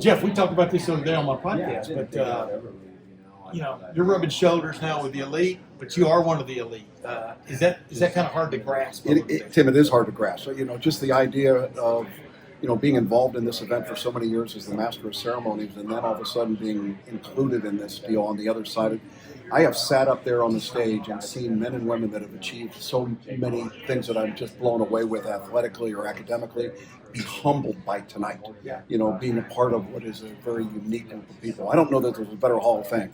Jeff, we talked about this the other day on my podcast, but you're rubbing shoulders now with the elite, but you are one of the elite. Is that kind of hard to grasp? Tim, it is hard to grasp. So, just the idea of being involved in this event for so many years as the master of ceremonies, and then all of a sudden being included in this deal on the other side. I have sat up there on the stage and seen men and women that have achieved so many things that I'm just blown away with athletically or academically, be humbled by tonight. Being a part of what is a very unique group of people. I don't know that there's a better Hall of Fame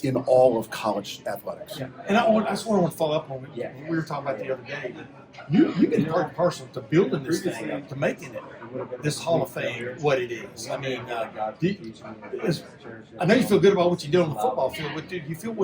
in all of college athletics. Yeah. And I just want to follow up on what we were talking about the other day. You've been part and parcel to building this thing, to making it this Hall of Fame what it is. I mean, I know you feel good about what you do on the football field, but do you feel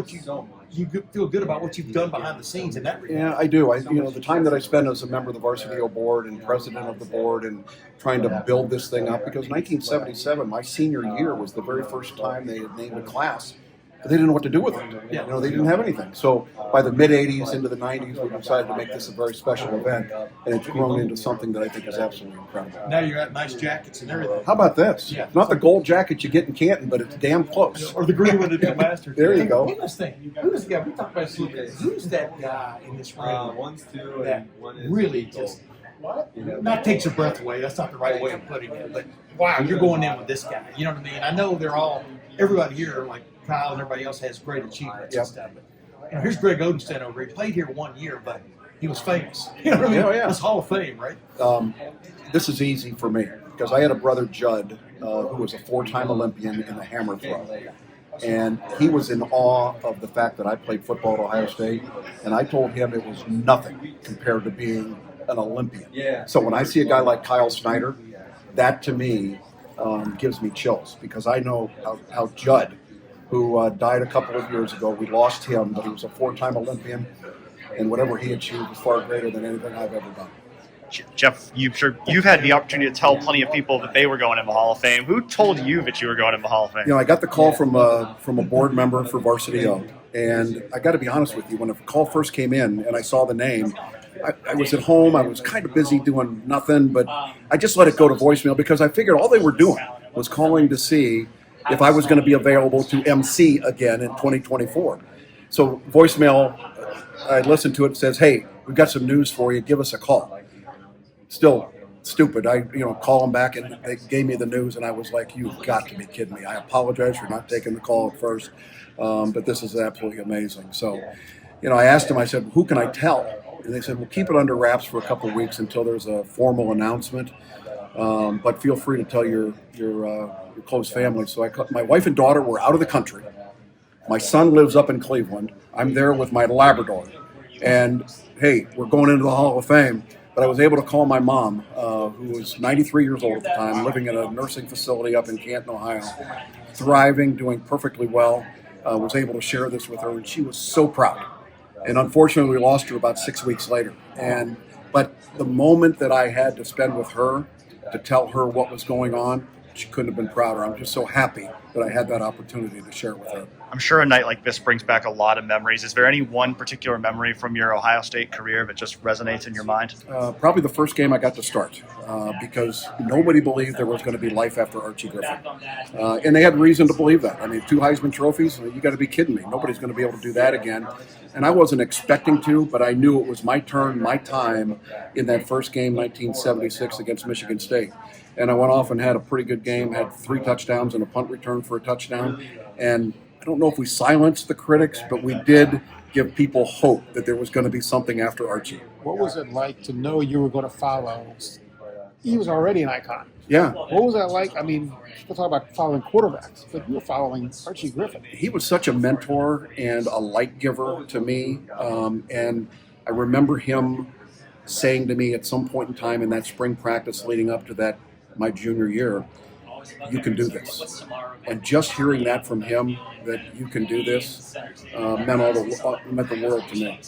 feel good about what you've done behind the scenes in that regard? Yeah, I do. The time that I spent as a member of the varsity board and president of the board and trying to build this thing up, because 1977, my senior year, was the very first time they had named a class. But they didn't know what to do with it. They didn't have anything. So by the mid-'80s into the '90s, we decided to make this a very special event, and it's grown into something that I think is absolutely incredible. Now you're at nice jackets and everything. How about this? Yeah. Not the gold jacket you get in Canton, but it's damn close. Or the green one at the Masters. There you go. Who's the guy? We talked about this. Who's that guy in this room that really just not takes your breath away? That's not the right way of putting it. But wow, you're going in with this guy. You know what I mean? I know everybody here, like Kyle and everybody else, has great achievements and stuff. But here's Greg Odenstein over. He played here 1 year, but he was famous. You know what I mean? It's Hall of Fame, right? This is easy for me because I had a brother, Judd, who was a 4-time Olympian in the hammer throw. And he was in awe of the fact that I played football at Ohio State. And I told him it was nothing compared to being an Olympian. So when I see a guy like Kyle Snyder, that to me gives me chills, because I know how Judd, who died a couple of years ago, we lost him, but he was a 4-time Olympian, and whatever he achieved was far greater than anything I've ever done. Jeff, you've had the opportunity to tell plenty of people that they were going in the Hall of Fame. Who told you that you were going in the Hall of Fame? I got the call from a board member for Varsity O, and I got to be honest with you, when the call first came in and I saw the name, I was at home. I was kind of busy doing nothing, but I just let it go to voicemail because I figured all they were doing was calling to see if I was going to be available to MC again in 2024. So voicemail, I listened to it, says, "Hey, we've got some news for you. Give us a call." Still stupid. I call them back, and they gave me the news, and I was like, "You've got to be kidding me." I apologize for not taking the call at first, but this is absolutely amazing. So, I asked them, I said, "Who can I tell?" And they said, "Well, keep it under wraps for a couple of weeks until there's a formal announcement. But feel free to tell your close family." So my wife and daughter were out of the country. My son lives up in Cleveland. I'm there with my Labrador. And, hey, we're going into the Hall of Fame. But I was able to call my mom, who was 93 years old at the time, living in a nursing facility up in Canton, Ohio, thriving, doing perfectly well. Was able to share this with her, and she was so proud. And unfortunately, we lost her about 6 weeks later. But the moment that I had to spend with her to tell her what was going on, she couldn't have been prouder. I'm just so happy that I had that opportunity to share it with her. I'm sure a night like this brings back a lot of memories. Is there any one particular memory from your Ohio State career that just resonates in your mind? Probably the first game I got to start, because nobody believed there was going to be life after Archie Griffin. And they had reason to believe that. I mean, 2 Heisman trophies, you got to be kidding me. Nobody's going to be able to do that again. And I wasn't expecting to, but I knew it was my turn, my time in that first game, 1976 against Michigan State. And I went off and had a pretty good game, had 3 touchdowns and a punt return for a touchdown. And I don't know if we silenced the critics, but we did give people hope that there was going to be something after Archie. What was it like to know you were going to follow? He was already an icon. Yeah. What was that like? I mean, people talk about following quarterbacks, but you were following Archie Griffin. He was such a mentor and a light giver to me. And I remember him saying to me at some point in time in that spring practice leading up to my junior year, "You can do this." And just hearing that from him, that you can do this, meant the world to me.